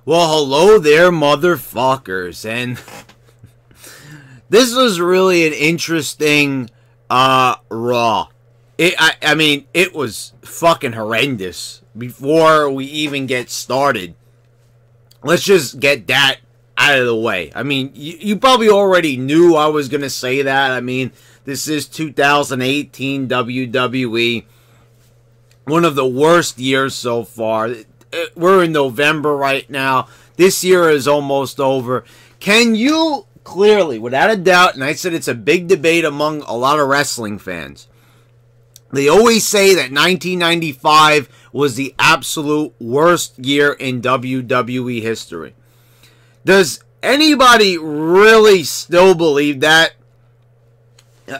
Well, hello there, motherfuckers, and this was really an interesting Raw. I mean, it was fucking horrendous. Before we even get started, let's just get that out of the way. I mean, you probably already knew I was gonna say that. I mean, this is 2018 WWE, one of the worst years so far. We're in November right now. This year is almost over. Can you clearly, without a doubt, and I said it's a big debate among a lot of wrestling fans, they always say that 1995 was the absolute worst year in WWE history. Does anybody really still believe that?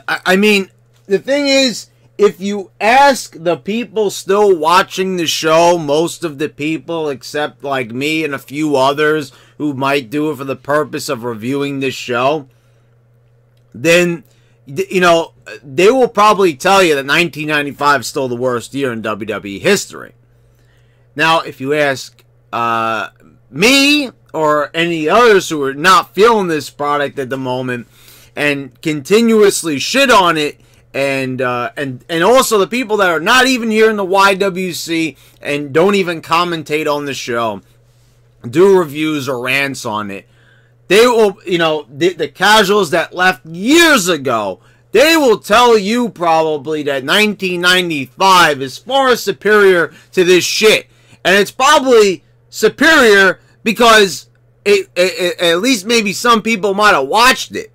I mean, the thing is, if you ask the people still watching the show, most of the people, except like me and a few others who might do it for the purpose of reviewing this show, then, you know, they will probably tell you that 1995 is still the worst year in WWE history. Now, if you ask me or any others who are not feeling this product at the moment and continuously shit on it, and also the people that are not even here in the YWC and don't even commentate on the show, do reviews or rants on it, they will, you know, the casuals that left years ago, they will tell you probably that 1995 is far superior to this shit. And it's probably superior because at least maybe some people might have watched it.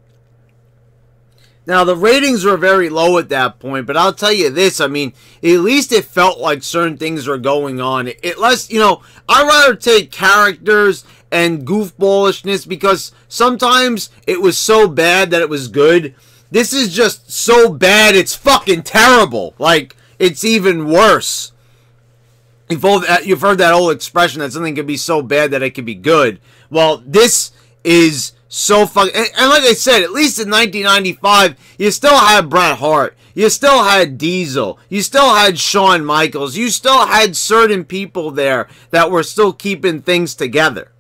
Now, the ratings were very low at that point, but I'll tell you this, I mean, at least it felt like certain things were going on. It less, you know, I'd rather take characters and goofballishness because sometimes it was so bad that it was good. This is just so bad, it's fucking terrible. Like, it's even worse. You've heard that old expression that something can be so bad that it can be good. Well, this is so fucking... And like I said, at least in 1995, you still had Bret Hart. You still had Diesel. You still had Shawn Michaels. You still had certain people there that were still keeping things together.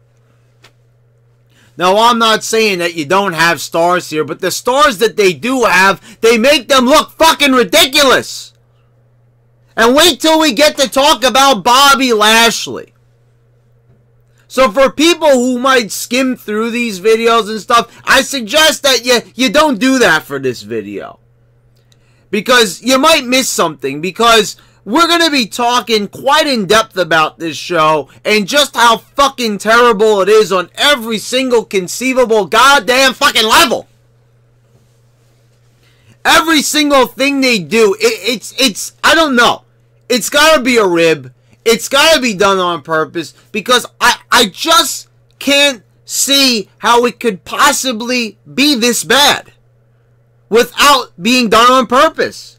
Now, I'm not saying that you don't have stars here, but the stars that they do have, they make them look fucking ridiculous. And wait till we get to talk about Bobby Lashley. So for people who might skim through these videos and stuff, I suggest that you don't do that for this video. Because you might miss something, because we're going to be talking quite in depth about this show and just how fucking terrible it is on every single conceivable goddamn fucking level. Every single thing they do, it's I don't know. It's got to be a rib. It's got to be done on purpose, because I just can't see how it could possibly be this bad without being done on purpose.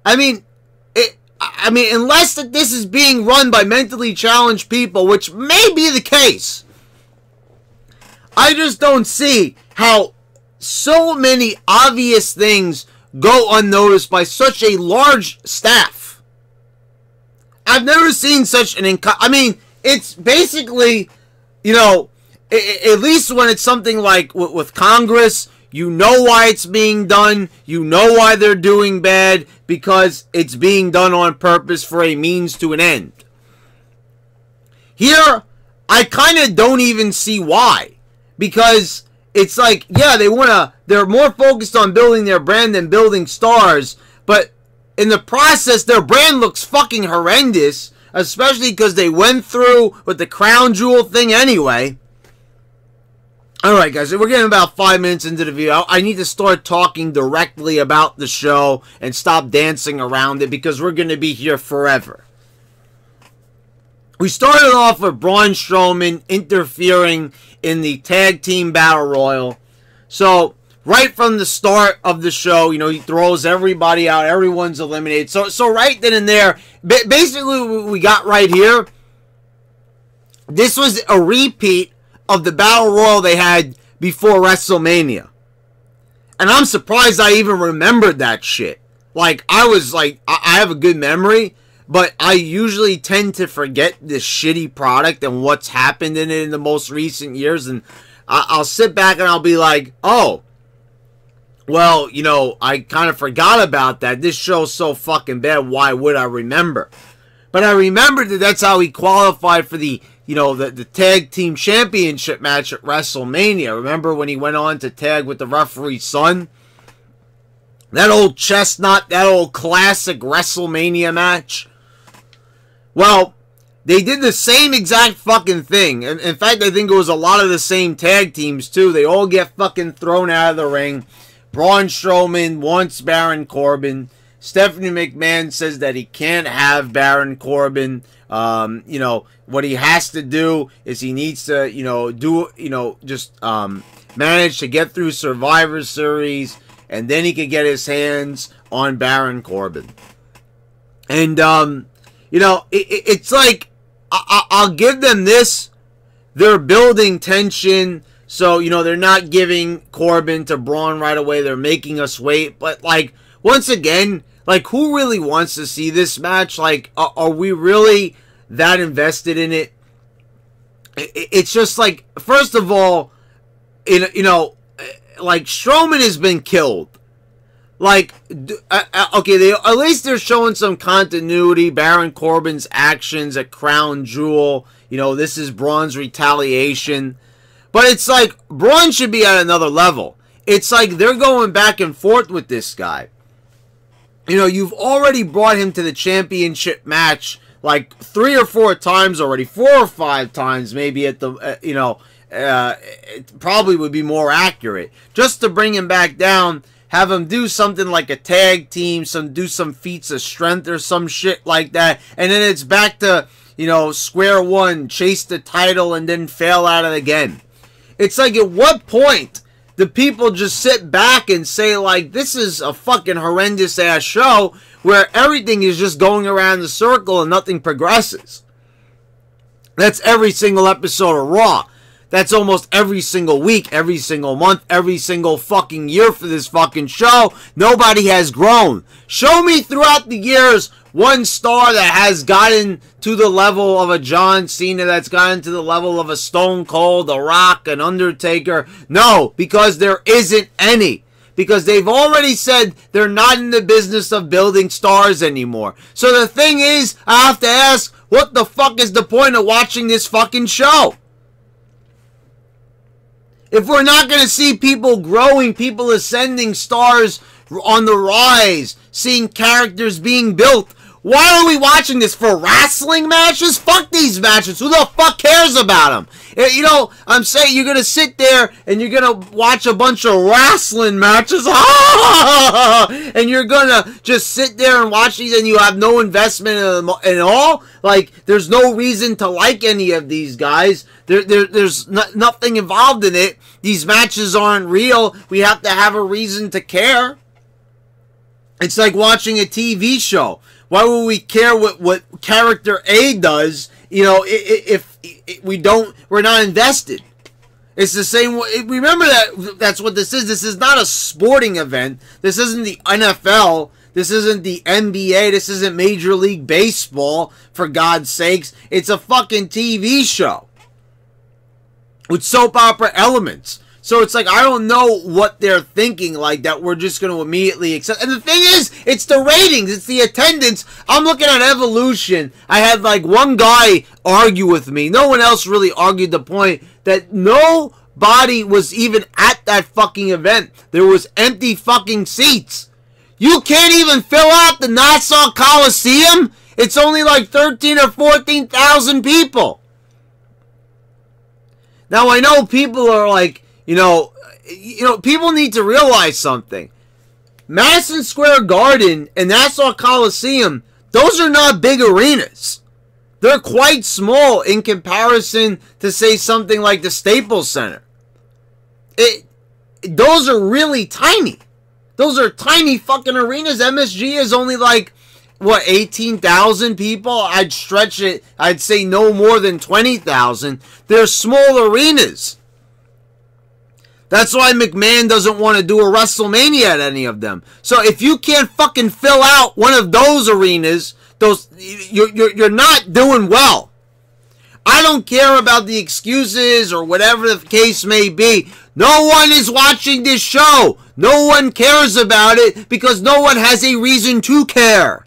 I mean, unless that this is being run by mentally challenged people, which may be the case, I just don't see how so many obvious things go unnoticed by such a large staff. I've never seen such an... I mean, it's basically, you know, at least when it's something like with Congress, you know why it's being done. You know why they're doing bad, because it's being done on purpose for a means to an end. Here, I kind of don't even see why. Because it's like, yeah, they're more focused on building their brand than building stars, but in the process, their brand looks fucking horrendous, especially because they went through with the crown jewel thing anyway. Alright guys, we're getting about 5 minutes into the video. I need to start talking directly about the show and stop dancing around it, because we're going to be here forever. We started off with Braun Strowman interfering in the Tag Team Battle Royal. So, right from the start of the show, you know, he throws everybody out. Everyone's eliminated. So right then and there, basically what we got right here, this was a repeat of the Battle Royal they had before WrestleMania. And I'm surprised I even remembered that shit. Like, I was like, I have a good memory, but I usually tend to forget this shitty product and what's happened in it in the most recent years. And I'll sit back and I'll be like, oh, well, you know, I kind of forgot about that. This show's so fucking bad. Why would I remember? But I remembered that that's how he qualified for the, you know, the tag team championship match at WrestleMania. Remember when he went on to tag with the referee's son? That old chestnut, that old classic WrestleMania match. Well, they did the same exact fucking thing. And in fact, I think it was a lot of the same tag teams too. They all get fucking thrown out of the ring. Braun Strowman wants Baron Corbin. Stephanie McMahon says that he can't have Baron Corbin. You know, what he has to do is he needs to, you know, manage to get through Survivor Series, and then he could get his hands on Baron Corbin. And, you know, it's like, I'll give them this. They're building tension. So, you know, they're not giving Corbin to Braun right away. They're making us wait. But, like, once again, like, who really wants to see this match? Like, are we really that invested in it? It's just like, first of all, you know, like, Strowman has been killed. Like, okay, at least they're showing some continuity. Baron Corbin's actions at Crown Jewel. You know, this is Braun's retaliation. But it's like, Braun should be at another level. It's like they're going back and forth with this guy. You know, you've already brought him to the championship match like 3 or 4 times already. 4 or 5 times maybe at the, you know, it probably would be more accurate. Just to bring him back down, have him do something like a tag team, do some feats of strength or some shit like that. And then it's back to, you know, square one, chase the title and then fail at it again. It's like, at what point do people just sit back and say, like, this is a fucking horrendous ass show where everything is just going around the circle and nothing progresses? That's every single episode of Raw. That's almost every single week, every single month, every single fucking year for this fucking show. Nobody has grown. Show me throughout the years one star that has gotten to the level of a John Cena, that's gotten to the level of a Stone Cold, a Rock, an Undertaker. No, because there isn't any. Because they've already said they're not in the business of building stars anymore. So the thing is, I have to ask, what the fuck is the point of watching this fucking show? If we're not going to see people growing, people ascending, stars on the rise, seeing characters being built, why are we watching this? For wrestling matches? Fuck these matches. Who the fuck cares about them? You know, I'm saying you're going to sit there and you're going to watch a bunch of wrestling matches. And you're going to just sit there and watch these and you have no investment in them at all? Like, there's no reason to like any of these guys. There's nothing involved in it. These matches aren't real. We have to have a reason to care. It's like watching a TV show. Why would we care what character A does, you know, if we're not invested? It's the same way. Remember that's what this is. This is not a sporting event. This isn't the NFL. This isn't the NBA. This isn't Major League Baseball, for God's sakes. It's a fucking TV show with soap opera elements. So it's like, I don't know what they're thinking, like, that we're just going to immediately accept. And the thing is, it's the ratings, it's the attendance. I'm looking at Evolution. I had, like, one guy argue with me. No one else really argued the point that nobody was even at that fucking event. There was empty fucking seats. You can't even fill out the Nassau Coliseum. It's only like 13 or 14,000 people. Now, I know people are like, you know, people need to realize something. Madison Square Garden and Nassau Coliseum, those are not big arenas. They're quite small in comparison to, say, something like the Staples Center. those are really tiny. Those are tiny fucking arenas. MSG is only like, what, 18,000 people? I'd stretch it. I'd say no more than 20,000. They're small arenas. That's why McMahon doesn't want to do a WrestleMania at any of them. So if you can't fucking fill out one of those arenas, you're not doing well. I don't care about the excuses or whatever the case may be. No one is watching this show. No one cares about it because no one has a reason to care.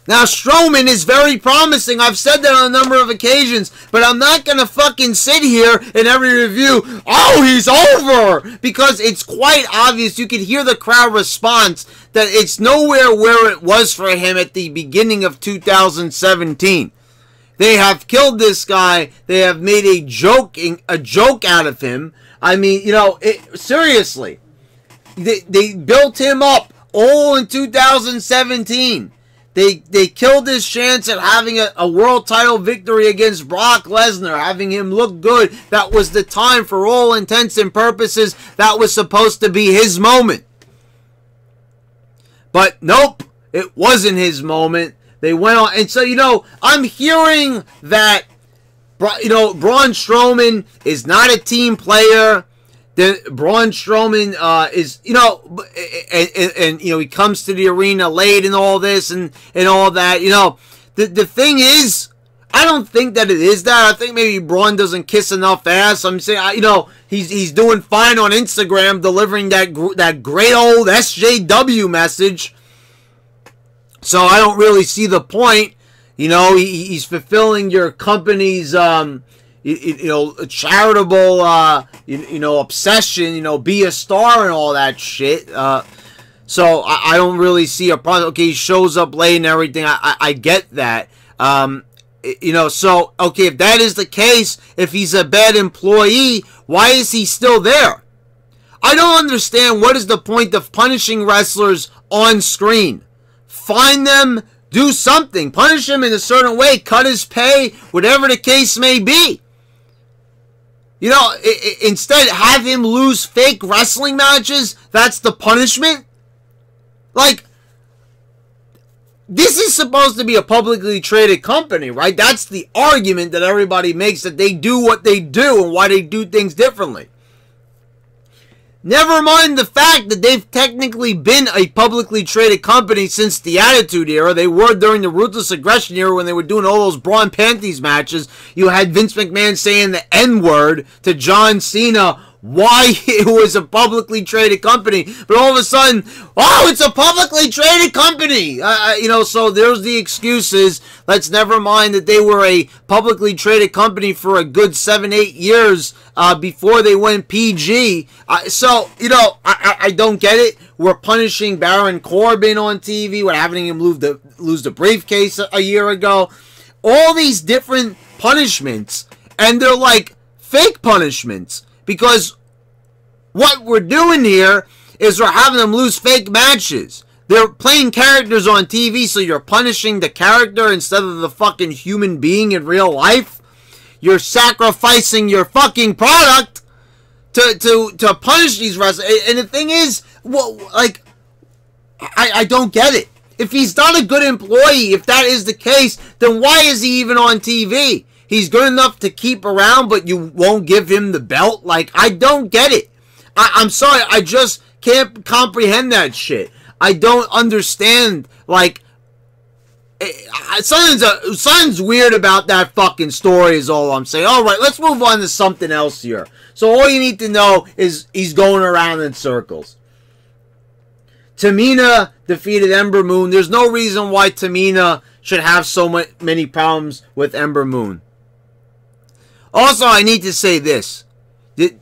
Now, Strowman is very promising. I've said that on a number of occasions, but I'm not going to fucking sit here in every review, oh, he's over, because it's quite obvious. You can hear the crowd response that it's nowhere where it was for him at the beginning of 2017. They have killed this guy. They have made a joke out of him. I mean, you know, seriously, they built him up all in 2017. They killed his chance at having a world title victory against Brock Lesnar, having him look good. That was the time, for all intents and purposes, that was supposed to be his moment. But nope, it wasn't his moment. They went on, and so, you know, I'm hearing that, you know, Braun Strowman is not a team player. Braun Strowman is, you know, and you know, he comes to the arena late and all this and all that. You know, the thing is, I don't think that it is that. I think maybe Braun doesn't kiss enough ass. I'm saying, you know, he's doing fine on Instagram, delivering that great old SJW message. So I don't really see the point. You know, he's fulfilling your company's you know, charitable, you know, obsession, you know, be a star and all that shit. So I don't really see a problem. Okay, he shows up late and everything. I get that. You know, so, okay, if that is the case, if he's a bad employee, why is he still there? I don't understand what is the point of punishing wrestlers on screen. Find them, do something. Punish him in a certain way, cut his pay, whatever the case may be. You know, instead, have him lose fake wrestling matches. That's the punishment. Like, this is supposed to be a publicly traded company, right? That's the argument that everybody makes, that they do what they do and why they do things differently. Never mind the fact that they've technically been a publicly traded company since the Attitude Era. They were during the Ruthless Aggression Era when they were doing all those Braun Panties matches. You had Vince McMahon saying the N-word to John Cena. Why it was a publicly traded company, but all of a sudden, oh, it's a publicly traded company. You know, so there's the excuses. Let's never mind that they were a publicly traded company for a good 7-8 years before they went PG. So, you know, I don't get it. We're punishing Baron Corbin on TV. We're having him lose the briefcase a year ago. All these different punishments, and they're like fake punishments. Because what we're doing here is we're having them lose fake matches. They're playing characters on TV, so you're punishing the character instead of the fucking human being in real life. You're sacrificing your fucking product to punish these wrestlers. And the thing is, well, like, I don't get it. If he's not a good employee, if that is the case, then why is he even on TV? He's good enough to keep around, but you won't give him the belt? Like, I don't get it. I'm sorry, I just can't comprehend that shit. I don't understand, like, something's weird about that fucking story is all I'm saying. Alright, let's move on to something else here. So all you need to know is he's going around in circles. Tamina defeated Ember Moon. There's no reason why Tamina should have so many problems with Ember Moon. Also, I need to say this.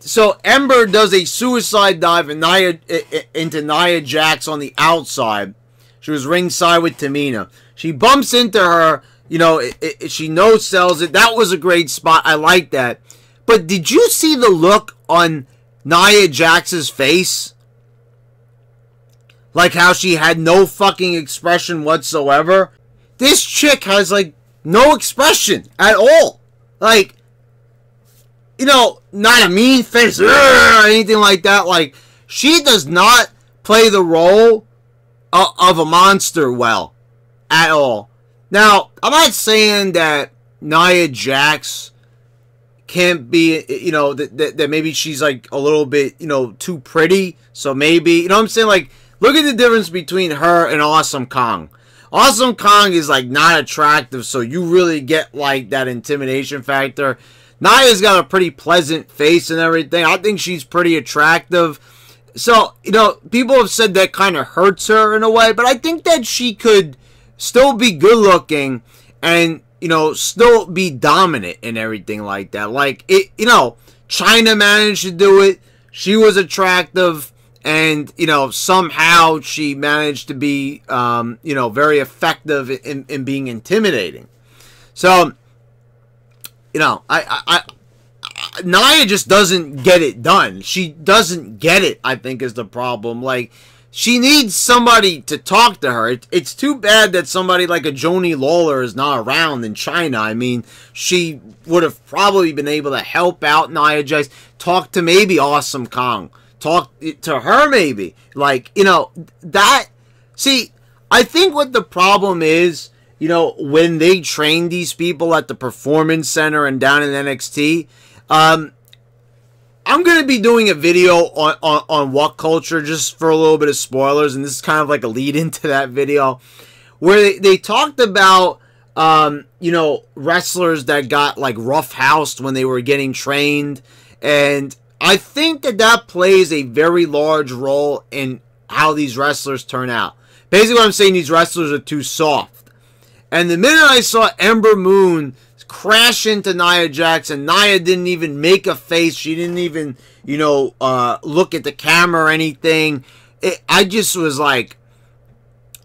So, Ember does a suicide dive into Nia Jax on the outside. She was ringside with Tamina. She bumps into her. You know, she no-sells it. That was a great spot. I like that. But did you see the look on Nia Jax's face? Like how she had no fucking expression whatsoever? This chick has, like, no expression at all. Like, you know, not a mean face or anything like that. Like, she does not play the role of a monster well at all. Now, I'm not saying that Nia Jax can't be, you know, that maybe she's like a little bit, you know, too pretty. So maybe, you know what I'm saying? Like, look at the difference between her and Awesome Kong. Awesome Kong is like not attractive, so you really get like that intimidation factor. Nia's got a pretty pleasant face and everything. I think she's pretty attractive. So, you know, people have said that kind of hurts her in a way, but I think that she could still be good looking and, you know, still be dominant and everything like that. Like, it, you know, China managed to do it. She was attractive, and, you know, somehow she managed to be, you know, very effective in being intimidating. So, you know, Nia just doesn't get it done. She doesn't get it, I think, is the problem. Like, she needs somebody to talk to her. It's too bad that somebody like a Joni Lawler is not around in China. I mean, she would have probably been able to help out Nia Jax. Talk to maybe Awesome Kong. Talk to her maybe. Like, you know, that... See, I think what the problem is, you know, when they train these people at the Performance Center and down in NXT... I'm going to be doing a video on What Culture, just for a little bit of spoilers, and this is kind of like a lead into that video, where they talked about, you know, wrestlers that got, like, roughhoused when they were getting trained, and I think that plays a very large role in how these wrestlers turn out. Basically what I'm saying, these wrestlers are too soft. And the minute I saw Ember Moon crash into Nia Jax, and Nia didn't even make a face, she didn't even, you know, look at the camera or anything, I just was like,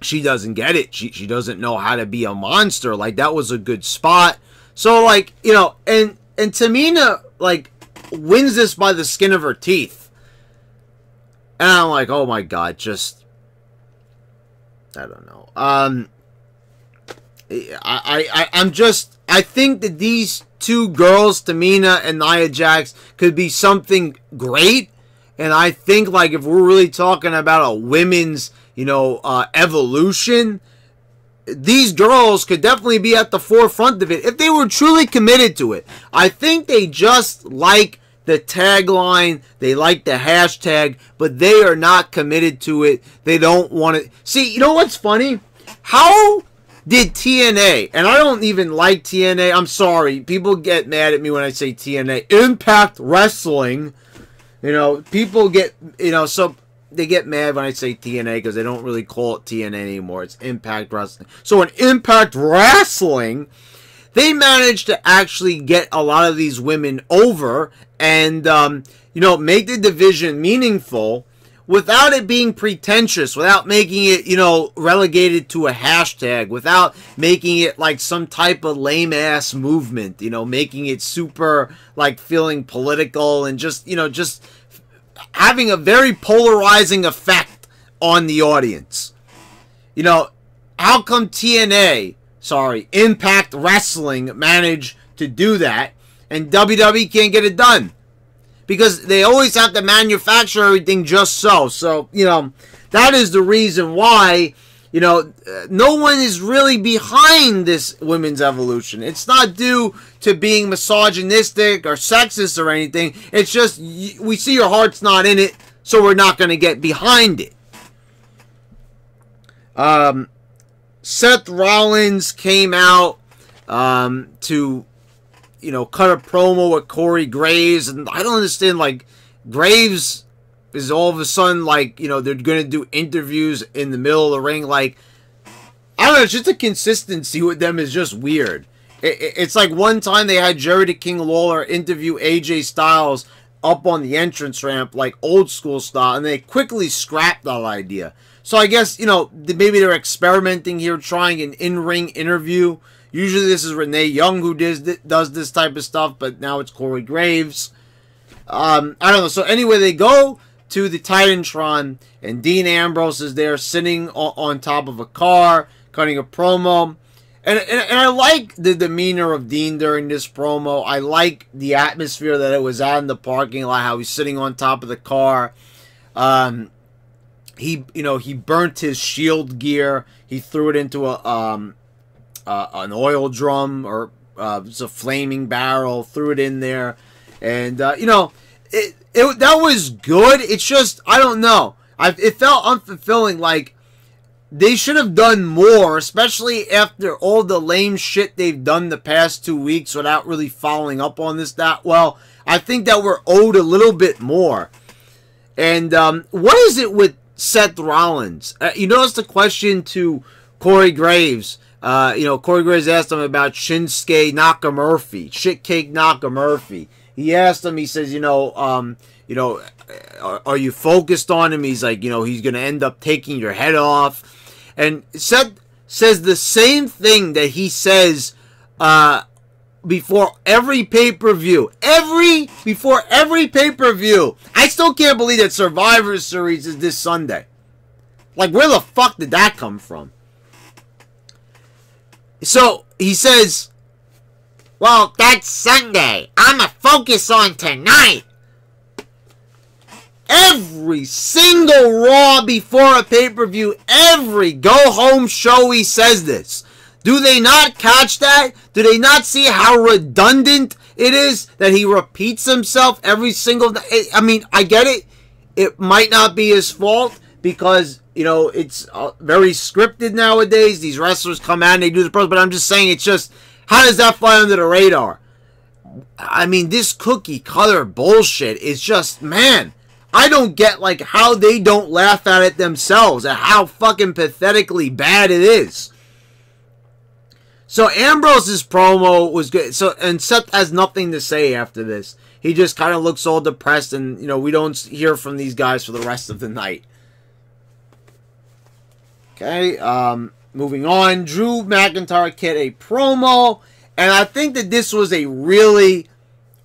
she doesn't get it. She doesn't know how to be a monster. Like, that was a good spot. So, like, you know, and Tamina, like, wins this by the skin of her teeth. And I'm like, oh my god, just, I don't know. I think that these two girls, Tamina and Nia Jax, could be something great. And I think, like, if we're really talking about a women's, you know, evolution, these girls could definitely be at the forefront of it if they were truly committed to it. I think they just like the tagline, they like the hashtag, but they are not committed to it. They don't want to. See, you know what's funny? How did TNA, and I don't even like TNA, I'm sorry, people get mad at me when I say TNA, Impact Wrestling, you know, people get, you know, so they get mad when I say TNA because they don't really call it TNA anymore, it's Impact Wrestling. So in Impact Wrestling, they managed to actually get a lot of these women over and, you know, make the division meaningful, without it being pretentious, without making it, you know, relegated to a hashtag, without making it like some type of lame-ass movement, you know, making it super, like, feeling political and just, you know, just having a very polarizing effect on the audience. You know, how come Impact Wrestling managed to do that and WWE can't get it done? Because they always have to manufacture everything just so. So, you know, that is the reason why, you know, no one is really behind this women's evolution. It's not due to being misogynistic or sexist or anything. It's just, we see your heart's not in it, so we're not going to get behind it. Seth Rollins came out to, you know, cut a promo with Corey Graves, and I don't understand, like, Graves is all of a sudden, like, you know, they're going to do interviews in the middle of the ring, like, I don't know, it's just the consistency with them is just weird. It's like one time they had Jerry the King Lawler interview AJ Styles up on the entrance ramp, like old school style, and they quickly scrapped that idea. So I guess, you know, maybe they're experimenting here, trying an in-ring interview. Usually this is Renee Young who does this type of stuff, but now it's Corey Graves. I don't know. So anyway, they go to the Titantron, and Dean Ambrose is there sitting on top of a car, cutting a promo. And I like the demeanor of Dean during this promo. I like the atmosphere that it was at in the parking lot, how he's sitting on top of the car. He burnt his Shield gear. He threw it into an oil drum, or it's a flaming barrel. Threw it in there, and that was good. It's just, I don't know. It felt unfulfilling. Like, they should have done more, especially after all the lame shit they've done the past 2 weeks without really following up on this that well. I think that we're owed a little bit more. And what is it with Seth Rollins? You notice the question to Corey Graves. Corey Graves asked him about Shinsuke Nakamurphy, Shitcake Nakamurphy. He asked him, he says, are you focused on him? He's like, he's going to end up taking your head off. And Seth says the same thing that he says before every pay-per-view. Before every pay-per-view. I still can't believe that Survivor Series is this Sunday. Like, where the fuck did that come from? So, he says, well, that's Sunday. I'ma focus on tonight. Every single Raw before a pay-per-view, every go-home show he says this. Do they not catch that? Do they not see how redundant it is that he repeats himself every single day? I mean, I get it. It might not be his fault because, it's very scripted nowadays. These wrestlers come out and they do the pros, but I'm just saying, it's just, how does that fly under the radar? I mean, this cookie cutter bullshit is just, man, I don't get, like, how they don't laugh at it themselves, at how fucking pathetically bad it is. So Ambrose's promo was good. And Seth has nothing to say after this. He just kind of looks all depressed, and, we don't hear from these guys for the rest of the night. Okay, moving on. Drew McIntyre cut a promo, and I think that this was a really,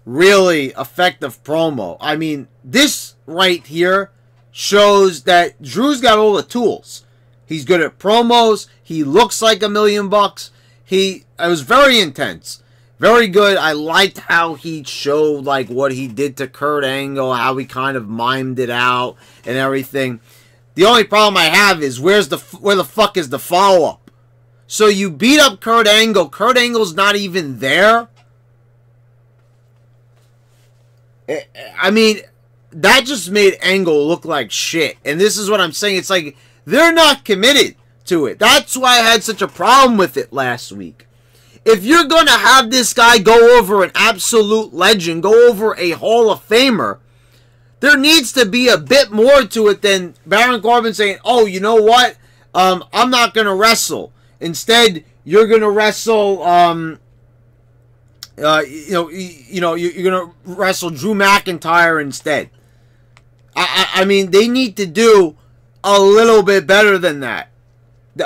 really effective promo. I mean, this right here shows that Drew's got all the tools. He's good at promos. He looks like $1 million. It was very intense. Very good. I liked how he showed, like, what he did to Kurt Angle, how he kind of mimed it out and everything. The only problem I have is where the fuck is the follow-up? So you beat up Kurt Angle. Kurt Angle's not even there. I mean, that just made Angle look like shit. And this is what I'm saying. It's like, they're not committed to it. That's why I had such a problem with it last week. If you're going to have this guy go over an absolute legend, go over a Hall of Famer, there needs to be a bit more to it than Baron Corbin saying, oh, you know what? I'm not going to wrestle. Instead, you're going to wrestle, you're going to wrestle Drew McIntyre instead. I mean, they need to do a little bit better than that.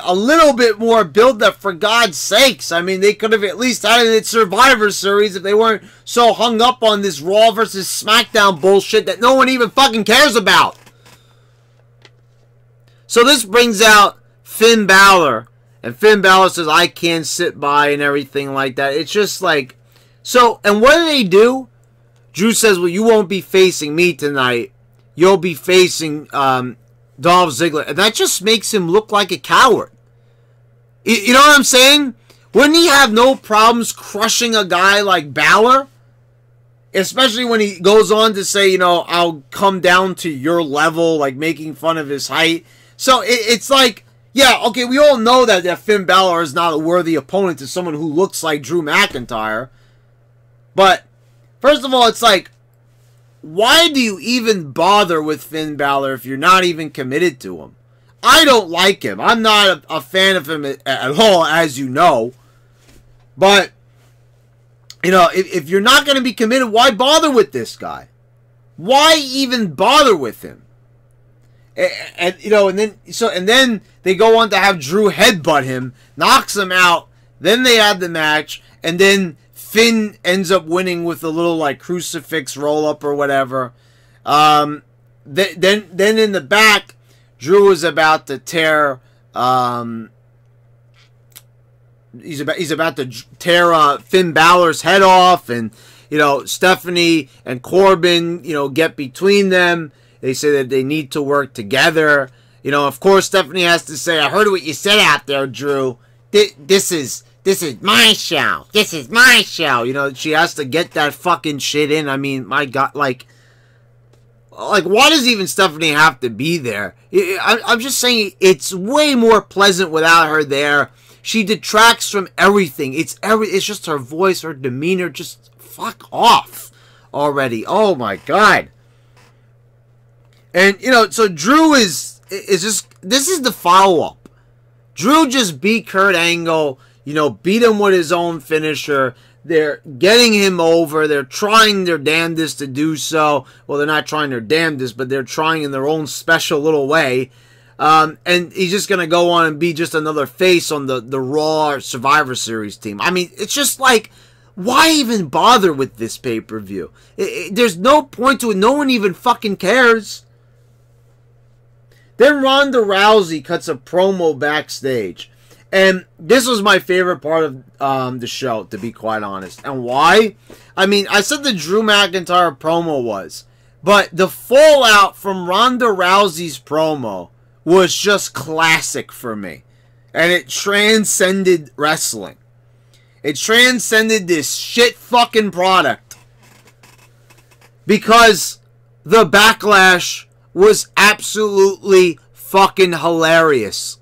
A little bit more build-up, for God's sakes. I mean, they could have at least had it at Survivor Series if they weren't so hung up on this Raw versus SmackDown bullshit that no one even fucking cares about. So this brings out Finn Balor. And Finn Balor says, I can't sit by and everything like that. It's just like... So, and what do? Drew says, well, you won't be facing me tonight. You'll be facing... Dolph Ziggler, and that just makes him look like a coward. You know what I'm saying? Wouldn't he have no problems crushing a guy like Balor? Especially when he goes on to say, I'll come down to your level, like making fun of his height. So it's like, yeah, okay, we all know that Finn Balor is not a worthy opponent to someone who looks like Drew McIntyre. But, first of all, it's like, why do you even bother with Finn Balor if you're not even committed to him? I don't like him. I'm not a fan of him at all, as you know. But, if you're not going to be committed, why bother with this guy? Why even bother with him? And then they go on to have Drew headbutt him, knocks him out. Then they have the match, and then Finn ends up winning with a little like crucifix roll up or whatever. Then in the back, Drew was about to tear he's about to tear Finn Balor's head off, and Stephanie and Corbin get between them. They say that they need to work together. Of course Stephanie has to say, I heard what you said out there, Drew. This is my show. This is my show. She has to get that fucking shit in. I mean, my God, like why does even Stephanie have to be there? I'm just saying it's way more pleasant without her there. She detracts from everything. It's just her voice, her demeanor. Just fuck off already. Oh my God. And so Drew is just, this is the follow-up. Drew just beat Kurt Angle, beat him with his own finisher. They're getting him over. They're trying their damnedest to do so. Well, they're not trying their damnedest, but they're trying in their own special little way. And he's just going to go on and be just another face on the Raw Survivor Series team. I mean, it's just like, why even bother with this pay-per-view? There's no point to it. No one even fucking cares. Then Ronda Rousey cuts a promo backstage. And this was my favorite part of the show, to be quite honest. And why? I mean, I said the Drew McIntyre promo was. But the fallout from Ronda Rousey's promo was just classic for me. And it transcended wrestling. It transcended this shit fucking product. Because the backlash was absolutely fucking hilarious.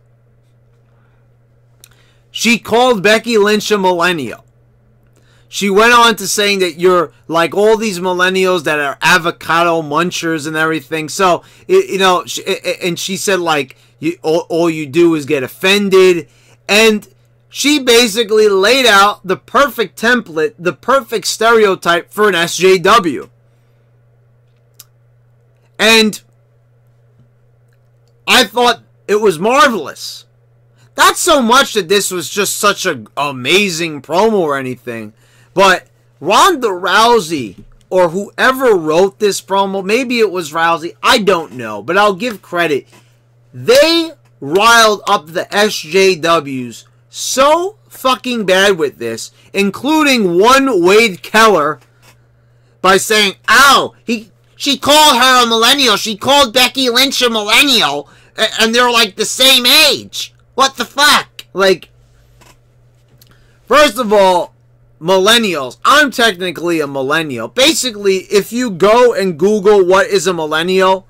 She called Becky Lynch a millennial. She went on to saying that you're like all these millennials that are avocado munchers and everything. So, and she said like, all you do is get offended. And she basically laid out the perfect template, the perfect stereotype for an SJW. And I thought it was marvelous. Not so much that this was just such an amazing promo or anything, but Ronda Rousey, or whoever wrote this promo, maybe it was Rousey, I don't know, but I'll give credit. They riled up the SJWs so fucking bad with this, including one Wade Keller, by saying, "Ow, she called her a millennial. She called Becky Lynch a millennial, and they're like the same age. What the fuck?" Like, first of all, millennials. I'm technically a millennial. Basically, if you go and Google what is a millennial,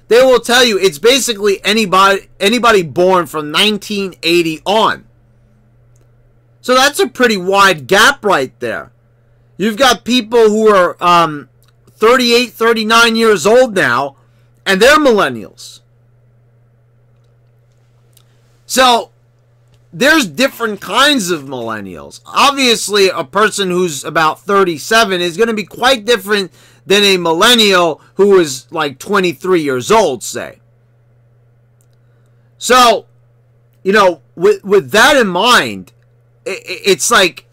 they will tell you it's basically anybody born from 1980 on. So that's a pretty wide gap right there. You've got people who are 38, 39 years old now, and they're millennials. So, there's different kinds of millennials. Obviously, a person who's about 37 is going to be quite different than a millennial who is like 23 years old, say. So, with that in mind, it's like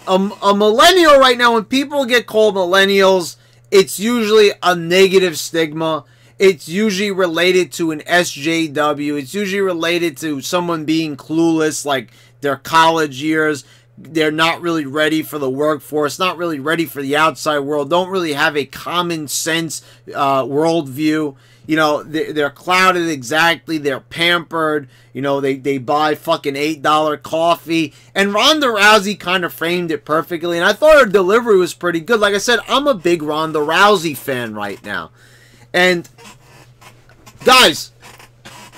a millennial right now, when people get called millennials, it's usually a negative stigma. It's usually related to an SJW. It's usually related to someone being clueless, like their college years. They're not really ready for the workforce, not really ready for the outside world, don't really have a common sense worldview. They're clouded exactly. They're pampered. They buy fucking $8 coffee. And Ronda Rousey kind of framed it perfectly. And I thought her delivery was pretty good. Like I said, I'm a big Ronda Rousey fan right now. And, guys,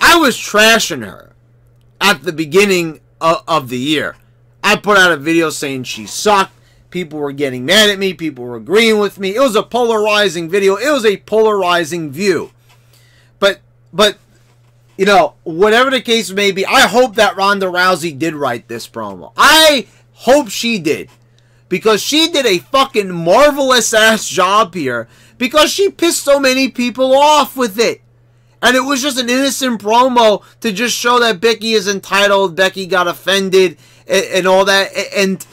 I was trashing her at the beginning of the year. I put out a video saying she sucked. People were getting mad at me. People were agreeing with me. It was a polarizing video. It was a polarizing view. But whatever the case may be, I hope that Ronda Rousey did write this promo. I hope she did. Because she did a fucking marvelous ass job here. Because she pissed so many people off with it. And it was just an innocent promo to just show that Becky is entitled. Becky got offended and all that. And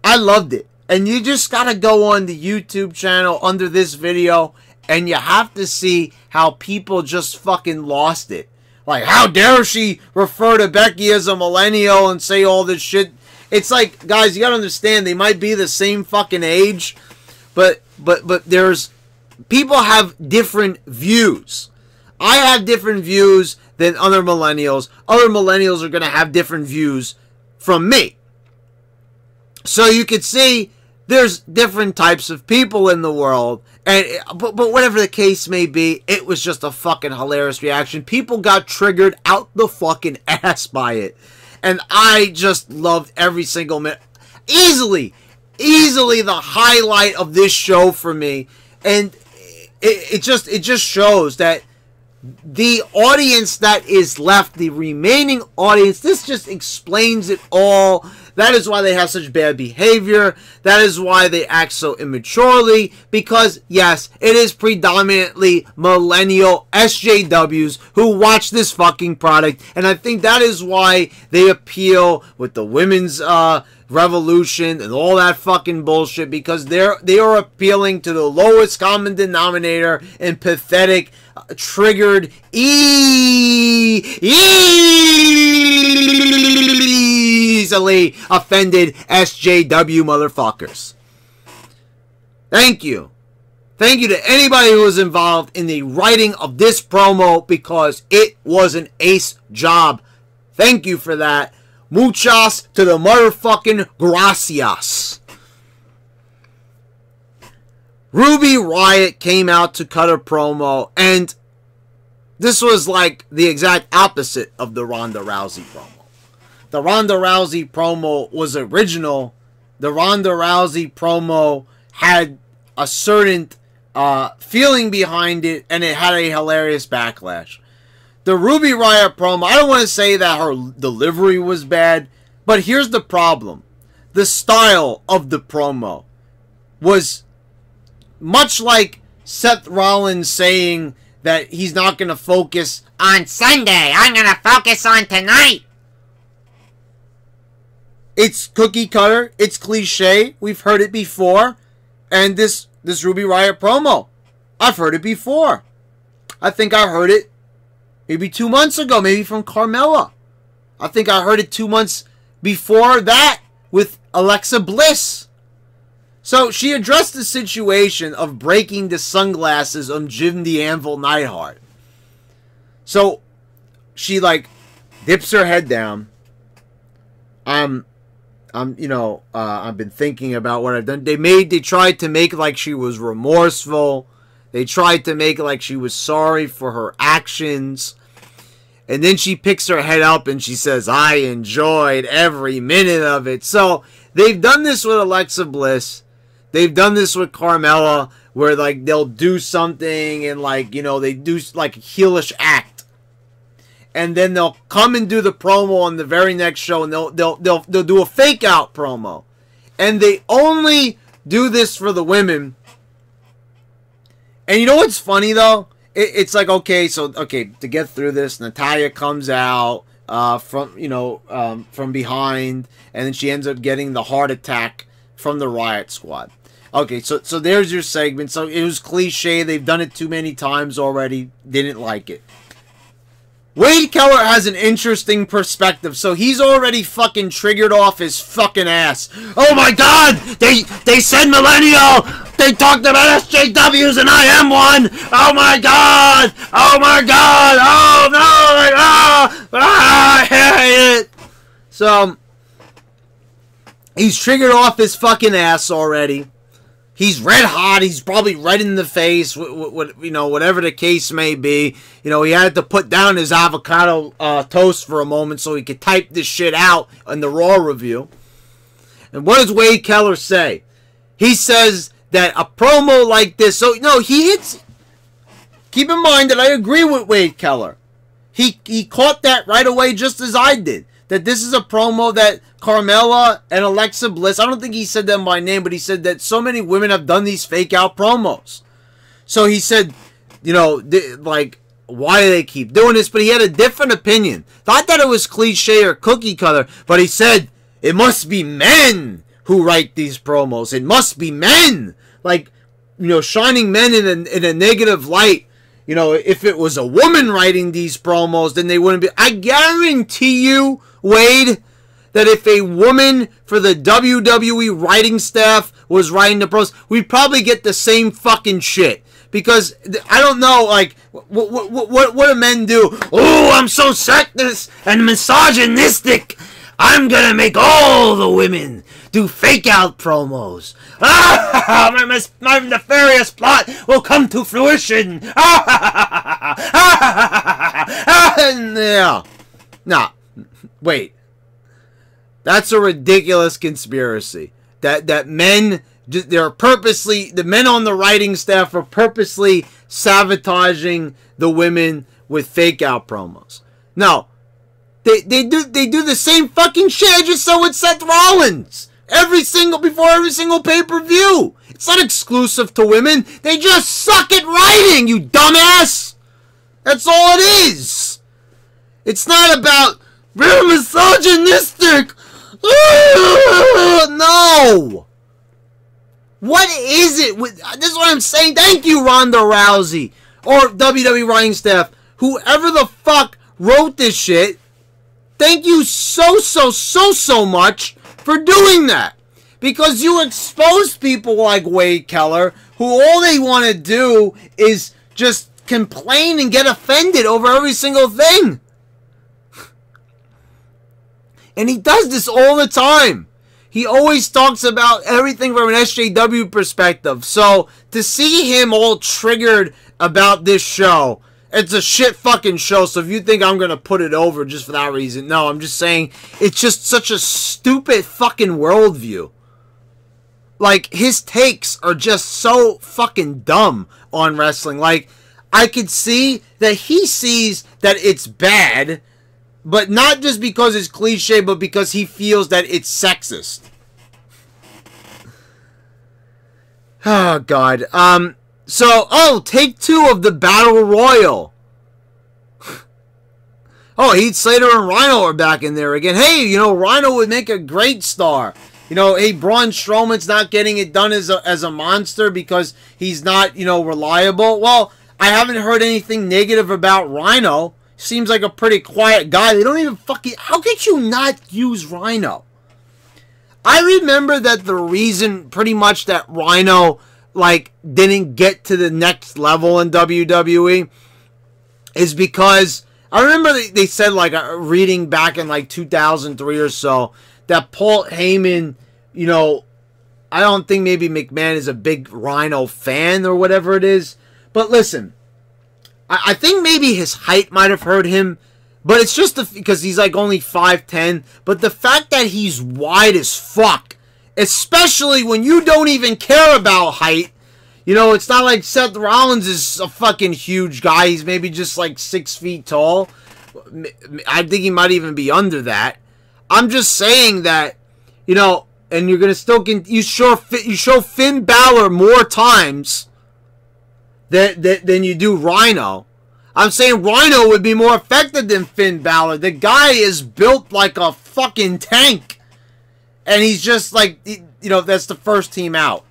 I loved it. And you just gotta go on the YouTube channel under this video, and you have to see how people just fucking lost it. Like, how dare she refer to Becky as a millennial and say all this shit? It's like, guys, you gotta understand, they might be the same fucking age, but there's, people have different views. I have different views than other millennials. Other millennials are gonna have different views from me. So you could see there's different types of people in the world, and but whatever the case may be, it was just a fucking hilarious reaction. People got triggered out the fucking ass by it, and I just loved every single minute. Easily the highlight of this show for me, and it just shows that the audience that is left, the remaining audience, this just explains it all. That is why they have such bad behavior. That is why they act so immaturely. Because, yes, it is predominantly millennial SJWs who watch this fucking product. And I think that is why they appeal with the women's revolution and all that fucking bullshit. Because they are appealing to the lowest common denominator and pathetic, triggered, easily offended SJW motherfuckers. Thank you. Thank you to anybody who was involved in the writing of this promo, because it was an ace job. Thank you for that. Muchas to the motherfucking gracias. Ruby Riot came out to cut a promo, and this was like the exact opposite of the Ronda Rousey promo. The Ronda Rousey promo was original. The Ronda Rousey promo had a certain feeling behind it, and it had a hilarious backlash. The Ruby Riot promo, I don't want to say that her delivery was bad, but here's the problem. The style of the promo was much like Seth Rollins saying that he's not going to focus on Sunday. I'm going to focus on tonight. It's cookie cutter. It's cliche. We've heard it before. And this Ruby Riot promo, I've heard it before. I think I heard it maybe 2 months ago, maybe from Carmella. I think I heard it 2 months before that with Alexa Bliss. So she addressed the situation of breaking the sunglasses of Jim the Anvil Neidhart. So she like dips her head down. I've been thinking about what I've done. They tried to make like she was remorseful. They tried to make it like she was sorry for her actions. And then she picks her head up and she says, I enjoyed every minute of it. So they've done this with Alexa Bliss. They've done this with Carmella, where like they'll do something and like, you know, they do like a heelish act. And then they'll come and do the promo on the very next show, and they'll do a fake out promo. And they only do this for the women. And you know what's funny though? It's like, okay, to get through this, Natalya comes out from behind, and then she ends up getting the heart attack from the Riot Squad. Okay, so there's your segment. So it was cliche. They've done it too many times already. Didn't like it. Wade Keller has an interesting perspective. So he's already fucking triggered off his fucking ass. Oh my god! They said millennial! They talked about SJWs and I am one! Oh my god! Oh my god! Oh no! I hate it! So he's triggered off his fucking ass already. He's red hot. He's probably red in the face. Whatever the case may be. You know, he had to put down his avocado toast for a moment so he could type this shit out in the Raw review. And what does Wade Keller say? He says that a promo like this. So no, he hits. Keep in mind that I agree with Wade Keller. He caught that right away, just as I did. That this is a promo that Carmella and Alexa Bliss, I don't think he said them by name, but he said that so many women have done these fake out promos. So he said, like, why do they keep doing this? But he had a different opinion. Not that it was cliche or cookie cutter, but he said, it must be men who write these promos. It must be men. Like, shining men in a negative light. If it was a woman writing these promos, then they wouldn't be. I guarantee you, Wade, that if a woman for the WWE writing staff was writing the pros, we'd probably get the same fucking shit. Because, I don't know, like, what do men do? Oh, I'm so sexist and misogynistic. I'm gonna make all the women do fake-out promos. My nefarious plot will come to fruition. Yeah. Nah. Wait. That's a ridiculous conspiracy. That men... They're purposely, the men on the writing staff are purposely sabotaging the women with fake out promos. No, they do the same fucking shit I just saw with Seth Rollins before every single pay-per-view. It's not exclusive to women. They just suck at writing, you dumbass. That's all it is. It's not about we're misogynistic. No. What is it? This is what I'm saying. Thank you, Ronda Rousey. Or WWE writing staff. Whoever the fuck wrote this shit. Thank you so much for doing that. Because you expose people like Wade Keller, who all they want to do is just complain and get offended over every single thing. And he does this all the time. He always talks about everything from an SJW perspective. So, to see him all triggered about this show, it's a shit fucking show. So, if you think I'm going to put it over just for that reason, no, I'm just saying it's just such a stupid fucking worldview. Like, his takes are just so fucking dumb on wrestling. Like, I could see that he sees that it's bad, but not just because it's cliche, but because he feels that it's sexist. Oh, God. Take 2 of the Battle Royal. Oh, Heath Slater and Rhino are back in there again. Hey, Rhino would make a great star. Hey, Braun Strowman's not getting it done as a monster because he's not, reliable. Well, I haven't heard anything negative about Rhino. Seems like a pretty quiet guy. They don't even fucking... How could you not use Rhino? I remember that the reason pretty much that Rhino, didn't get to the next level in WWE is because... I remember they said, reading back in, 2003 or so, that Paul Heyman, I don't think maybe McMahon is a big Rhino fan or whatever it is. But listen... I think maybe his height might have hurt him, but it's just because he's only 5'10", but the fact that he's wide as fuck, especially when you don't even care about height, it's not like Seth Rollins is a fucking huge guy, he's maybe just 6 feet tall. I think he might even be under that. I'm just saying that, and you're gonna still you show Finn Balor more times than you do Rhino. I'm saying Rhino would be more effective than Finn Balor. The guy is built like a fucking tank. And he's just that's the first team out.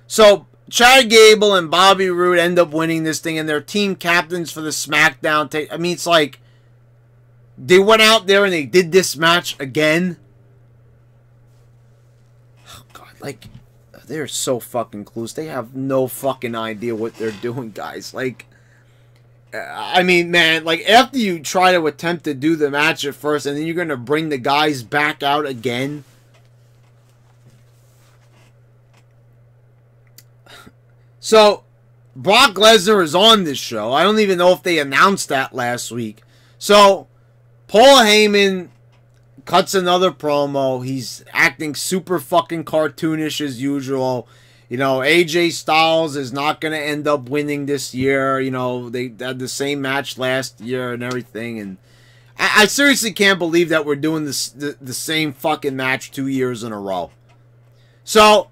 So, Chad Gable and Bobby Roode end up winning this thing, and they're team captains for the SmackDown. I mean, it's they went out there and they did this match again. Oh, God, they're so fucking clueless. They have no fucking idea what they're doing, guys. I mean, man, after you try to attempt to do the match at first, and then you're going to bring the guys back out again. So, Brock Lesnar is on this show. I don't even know if they announced that last week. So, Paul Heyman cuts another promo. He's acting super fucking cartoonish as usual. AJ Styles is not going to end up winning this year. They had the same match last year and everything. And I seriously can't believe that we're doing this the same fucking match 2 years in a row. So,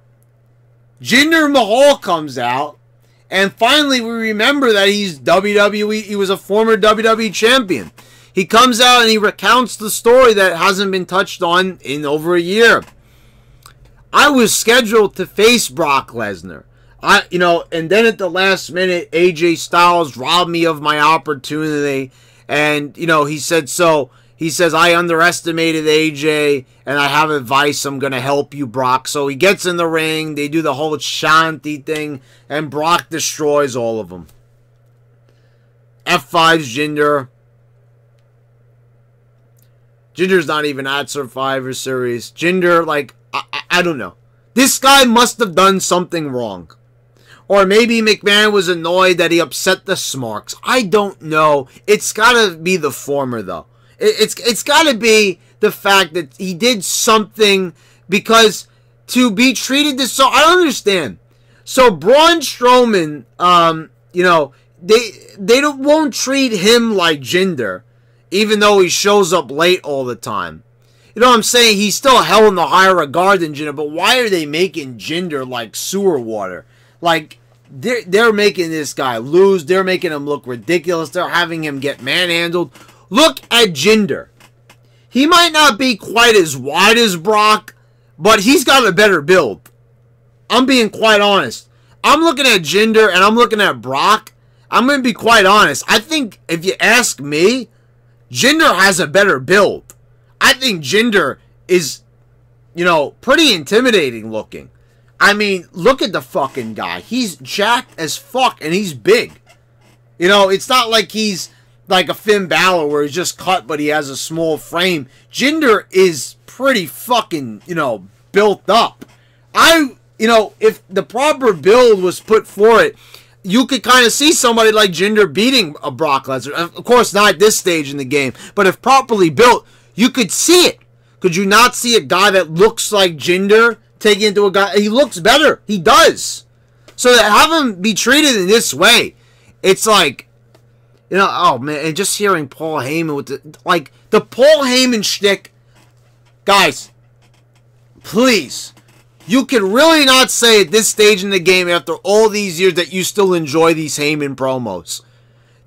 Jinder Mahal comes out. And finally, we remember that he's WWE. He was a former WWE champion. He comes out and he recounts the story that hasn't been touched on in over a year. I was scheduled to face Brock Lesnar. And then at the last minute, AJ Styles robbed me of my opportunity. And, he said, so, he says, I underestimated AJ, and I have advice. I'm going to help you, Brock. So he gets in the ring. They do the whole Shanti thing, and Brock destroys all of them. F5's Jinder. Jinder's not even at Survivor Series. Jinder, like, I don't know. This guy must have done something wrong. Or maybe McMahon was annoyed that he upset the Smarks. I don't know. It's got to be the former, though. It's got to be the fact that he did something, because to be treated this, so I don't understand. So Braun Strowman, you know, they won't treat him like Jinder, even though he shows up late all the time. You know what I'm saying? He's still held in the higher regard than Jinder, but why are they making Jinder like sewer water? Like, they're making this guy lose. They're making him look ridiculous. They're having him get manhandled. Look at Jinder. He might not be quite as wide as Brock, but he's got a better build. I'm being quite honest. I'm looking at Jinder and I'm looking at Brock. I'm going to be quite honest. I think, if you ask me, Jinder has a better build. I think Jinder is, you know, pretty intimidating looking. I mean, look at the fucking guy. He's jacked as fuck and he's big. You know, it's not like he's like a Finn Balor where he's just cut but he has a small frame. Jinder is pretty fucking, you know, built up. You know, if the proper build was put for it, you could kind of see somebody like Jinder beating a Brock Lesnar. Of course, not at this stage in the game, but if properly built, you could see it. Could you not see a guy that looks like Jinder taking into a guy? He looks better. He does. So to have him be treated in this way, it's like, you know, oh man, and just hearing Paul Heyman with the Paul Heyman shtick, guys, please, you can really not say at this stage in the game after all these years that you still enjoy these Heyman promos.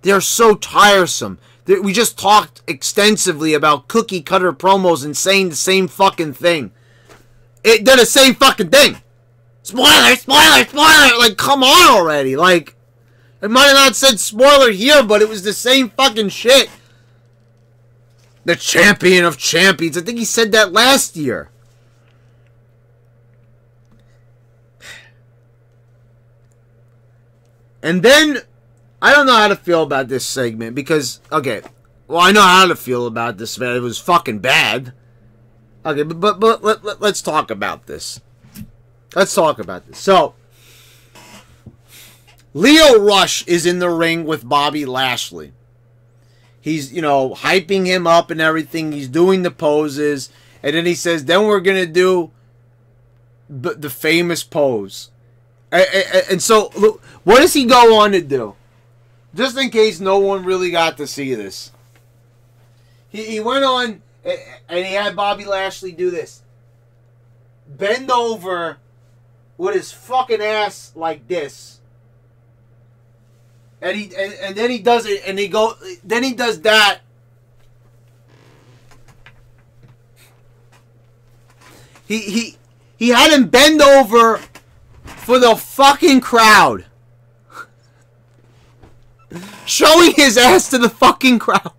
They're so tiresome. We just talked extensively about cookie cutter promos and saying the same fucking thing. They're the same fucking thing. Spoiler, spoiler, spoiler. Like, come on already. Like, it might have not said spoiler here, but it was the same fucking shit. The champion of champions. I think he said that last year. And then, I don't know how to feel about this segment because, okay, well, I know how to feel about this, man. It was fucking bad. Okay, but let's talk about this. Let's talk about this. So, Lio Rush is in the ring with Bobby Lashley. He's, you know, hyping him up and everything. He's doing the poses. And then he says, then we're going to do the famous pose. And so, look, what does he go on to do? Just in case no one really got to see this. He went on and he had Bobby Lashley do this. Bend over with his fucking ass like this. And then he does it and then he does that. He had him bend over for the fucking crowd. Showing his ass to the fucking crowd.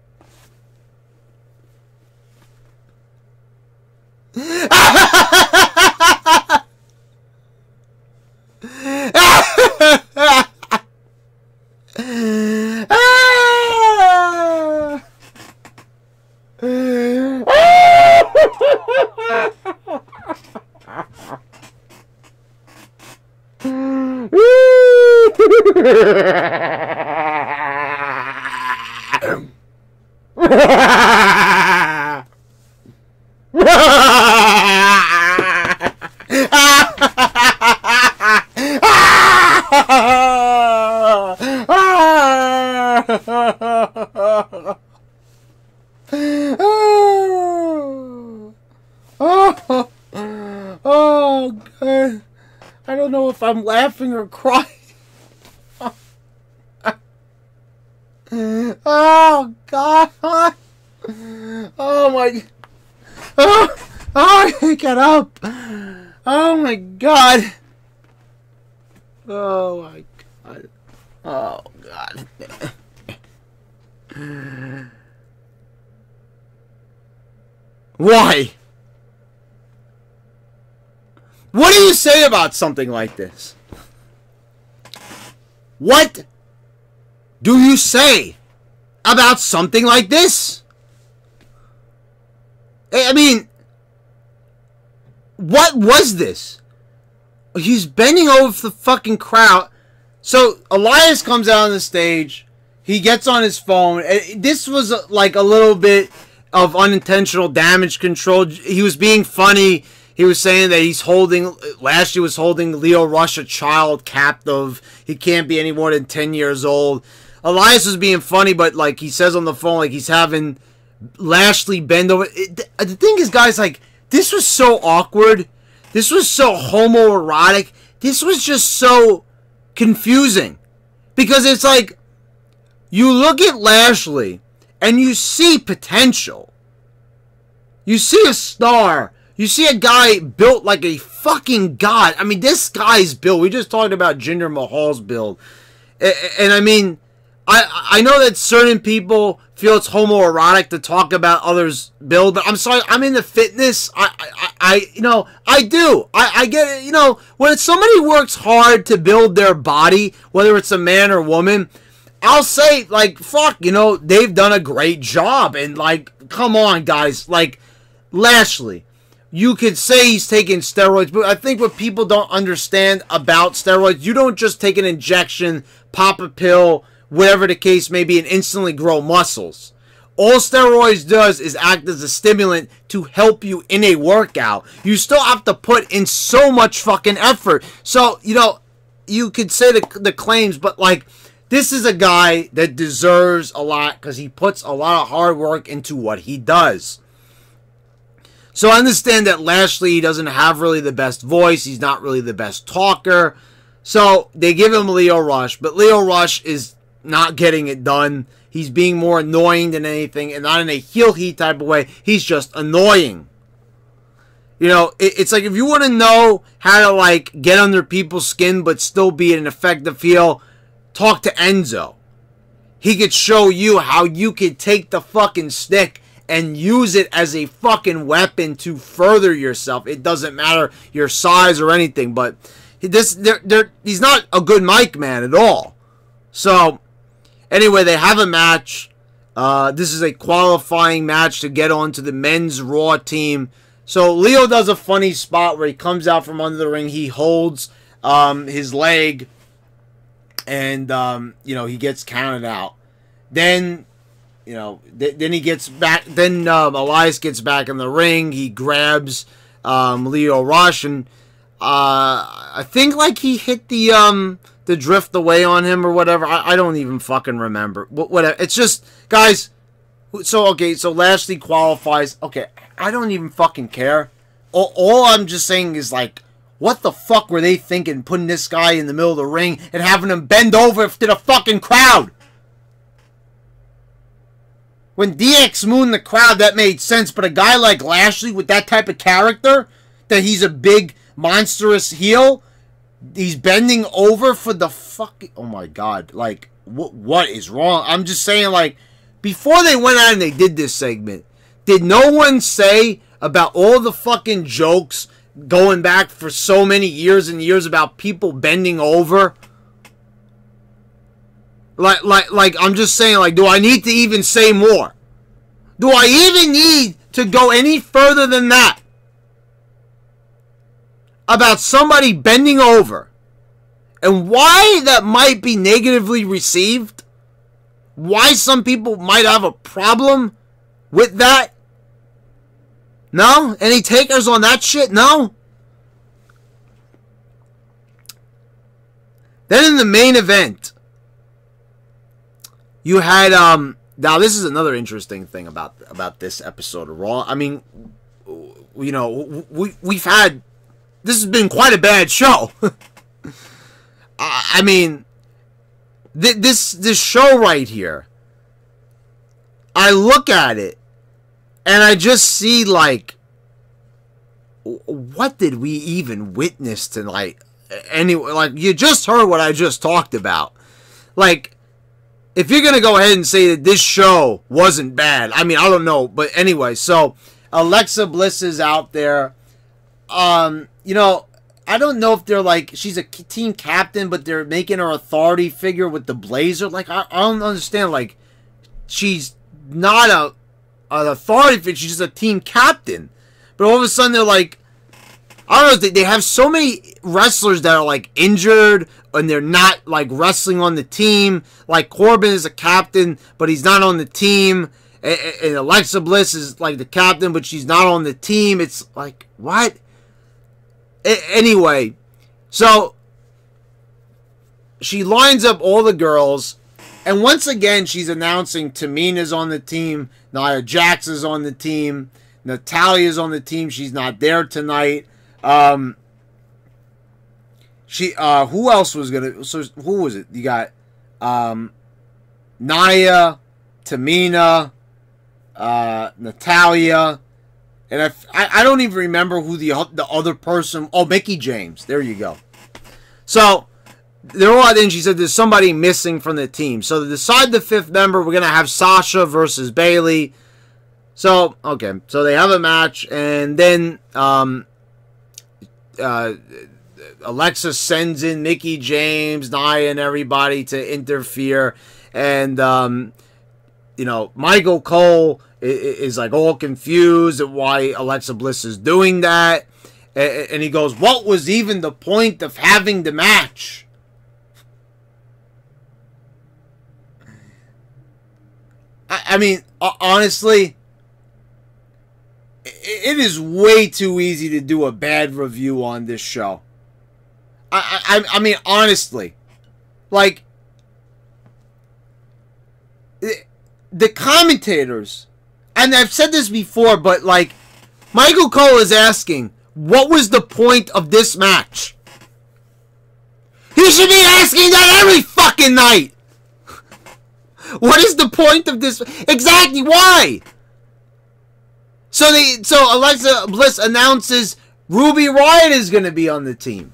Oh, God. I don't know if I'm laughing or crying. Oh, God. Oh, my. Oh, I can't get up. Oh, my God. Oh, my God. Oh, God. Why? What do you say about something like this? What do you say about something like this? I mean, what was this? He's bending over the fucking crowd. So Elias comes out on the stage. He gets on his phone. This was like a little bit of unintentional damage control. He was being funny. He was saying that Lashley was holding Lio Rush, a child, captive. He can't be any more than 10 years old. Elias was being funny, but like he says on the phone, like he's having Lashley bend over. The thing is, guys, like, this was so awkward. This was so homoerotic. This was just so confusing. Because it's like, you look at Lashley and you see potential. You see a star. You see a guy built like a fucking god. I mean, this guy's build. We just talked about Jinder Mahal's build. And I mean, I know that certain people feel it's homoerotic to talk about others' build, but I'm sorry, I'm into fitness. I do. I get it. You know, when somebody works hard to build their body, whether it's a man or woman, I'll say, like, fuck, you know, they've done a great job. And, like, come on, guys. Like, Lashley, you could say he's taking steroids, but I think what people don't understand about steroids, you don't just take an injection, pop a pill, whatever the case may be, and instantly grow muscles. All steroids does is act as a stimulant to help you in a workout. You still have to put in so much fucking effort. So, you know, you could say the claims, but, like, this is a guy that deserves a lot because he puts a lot of hard work into what he does. So I understand that Lashley doesn't have really the best voice. He's not really the best talker. So they give him Lio Rush, but Lio Rush is not getting it done. He's being more annoying than anything, and not in a heel heat type of way. He's just annoying. You know, it's like if you want to know how to, like, get under people's skin but still be an effective heel, talk to Enzo. He could show you how you could take the fucking stick and use it as a fucking weapon to further yourself. It doesn't matter your size or anything, but he's not a good mic man at all. So, anyway, they have a match. This is a qualifying match to get onto the men's Raw team. So, Leo does a funny spot where he comes out from under the ring. He holds his leg, and, you know, he gets counted out. Then, you know, then he gets back. Then Elias gets back in the ring. He grabs Lio Rush, and I think like he hit the drift away on him or whatever. I don't even fucking remember. Whatever. It's just, guys. So okay, so Lashley qualifies. Okay, I don't even fucking care. All I'm just saying is, like, what the fuck were they thinking, putting this guy in the middle of the ring and having him bend over to the fucking crowd? When DX mooned the crowd, that made sense. But a guy like Lashley with that type of character, that he's a big, monstrous heel, he's bending over for the fucking... Oh, my God. Like, what is wrong? I'm just saying, like, before they went out and they did this segment, did no one say about all the fucking jokes going back for so many years and years about people bending over? Like, I'm just saying, like, do I need to even say more? Do I even need to go any further than that? About somebody bending over. And why that might be negatively received? Why some people might have a problem with that? No? Any takers on that shit? No? Then in the main event, you had, now this is another interesting thing about this episode of Raw. I mean, you know, we've had, this has been quite a bad show. I mean, this show right here, I look at it, and I just see, like, what did we even witness tonight? Anyway, like, you just heard what I just talked about. Like, if you're going to go ahead and say that this show wasn't bad, I mean, I don't know. But anyway, so Alexa Bliss is out there. You know, I don't know if they're like, she's a team captain, but they're making her authority figure with the blazer. Like, I don't understand. Like, she's not an authority figure. She's just a team captain. But all of a sudden, they're like, I don't know. They have so many wrestlers that are like injured and they're not like wrestling on the team. Like Corbin is a captain, but he's not on the team. And Alexa Bliss is like the captain, but she's not on the team. It's like, what? Anyway, so she lines up all the girls, and once again she's announcing Tamina's on the team, Nia Jax is on the team, Natalia's on the team. She's not there tonight. Who else was gonna? So who was it? You got Nia, Tamina, Natalia. And I don't even remember who the other person... Oh, Mickie James. There you go. So, they're all in. She said there's somebody missing from the team. So, to decide the fifth member, we're going to have Sasha versus Bayley. So, okay. So, they have a match. And then Alexa sends in Mickie James, Nia, and everybody to interfere. And, you know, Michael Cole is like all confused at why Alexa Bliss is doing that. And he goes, what was even the point of having the match? I mean, honestly, it is way too easy to do a bad review on this show. I mean, honestly, like, the commentators, and I've said this before, but like, Michael Cole is asking, what was the point of this match? He should be asking that every fucking night. What is the point of this? Exactly, why? So Alexa Bliss announces Ruby Riott is going to be on the team.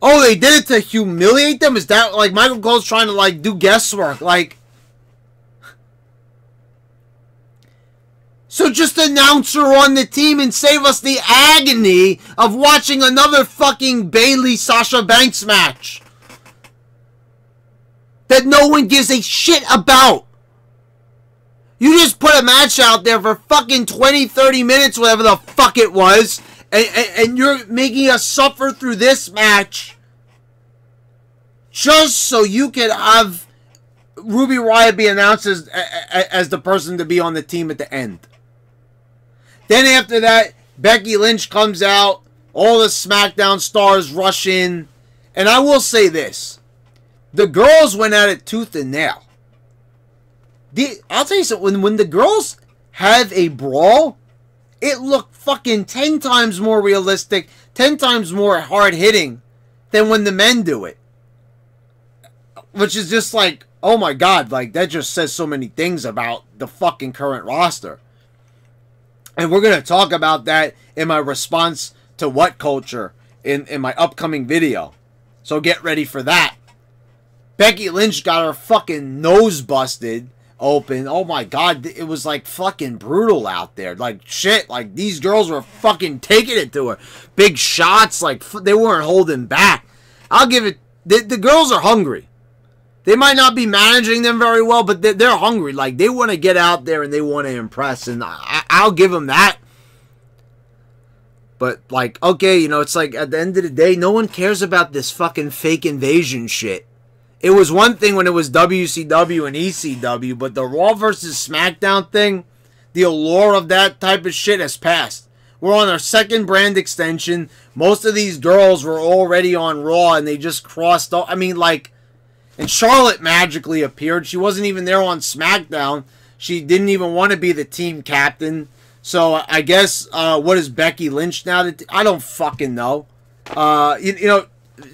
Oh, they did it to humiliate them? Is that like Michael Cole's trying to like do guesswork? Like, so just announce her on the team and save us the agony of watching another fucking Bayley-Sasha Banks match that no one gives a shit about. You just put a match out there for fucking 20, 30 minutes, whatever the fuck it was, and you're making us suffer through this match just so you can have Ruby Riott be announced as the person to be on the team at the end. Then after that, Becky Lynch comes out, all the SmackDown stars rush in, and I will say this. The girls went at it tooth and nail. I'll tell you something, when the girls have a brawl, it looked fucking 10 times more realistic, 10 times more hard-hitting than when the men do it. Which is just like, oh my god, like, that just says so many things about the fucking current roster. And we're going to talk about that in my response to What Culture in my upcoming video. So get ready for that. Becky Lynch got her fucking nose busted open. Oh my god, it was like fucking brutal out there. Like shit, like these girls were fucking taking it to her. Big shots, like they weren't holding back. I'll give it, the girls are hungry. They might not be managing them very well, but they're hungry. Like they want to get out there and they want to impress, and I'll give them that. But like, okay, you know, it's like at the end of the day, no one cares about this fucking fake invasion shit. It was one thing when it was WCW and ECW, but the Raw versus SmackDown thing, the allure of that type of shit has passed. We're on our second brand extension. Most of these girls were already on Raw, and they just crossed off. I mean, like, and Charlotte magically appeared. She wasn't even there on SmackDown. She didn't even want to be the team captain. So I guess, what is Becky Lynch now? I don't fucking know. You know,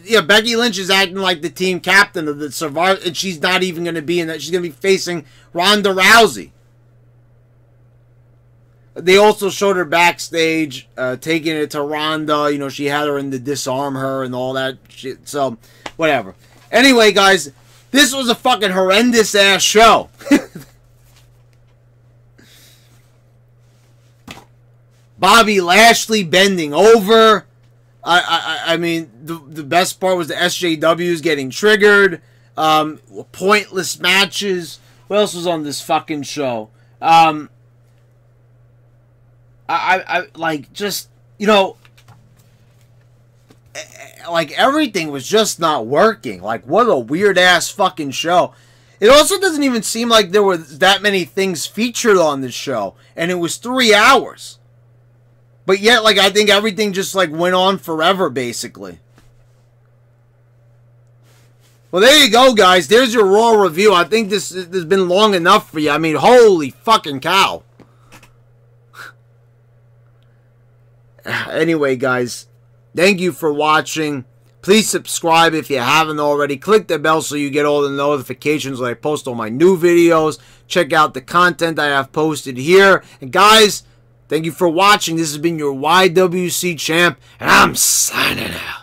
yeah, Becky Lynch is acting like the team captain of the Survivor, and she's not even going to be in that. She's going to be facing Ronda Rousey. They also showed her backstage, taking it to Ronda. You know, she had her in to disarm her and all that shit. So, whatever. Anyway, guys, this was a fucking horrendous ass show. Bobby Lashley bending over. I mean, the best part was the SJWs getting triggered. Pointless matches. What else was on this fucking show? I like, just, you know, like, everything was just not working. Like, what a weird ass fucking show. It also doesn't even seem like there were that many things featured on this show, and it was 3 hours. But yet, like, I think everything just, like, went on forever, basically. Well, there you go, guys. There's your Raw review. I think this has been long enough for you. I mean, holy fucking cow. Anyway, guys, thank you for watching. Please subscribe if you haven't already. Click the bell so you get all the notifications when I post all my new videos. Check out the content I have posted here. And, guys, thank you for watching. This has been your YWC Champ, and I'm signing out.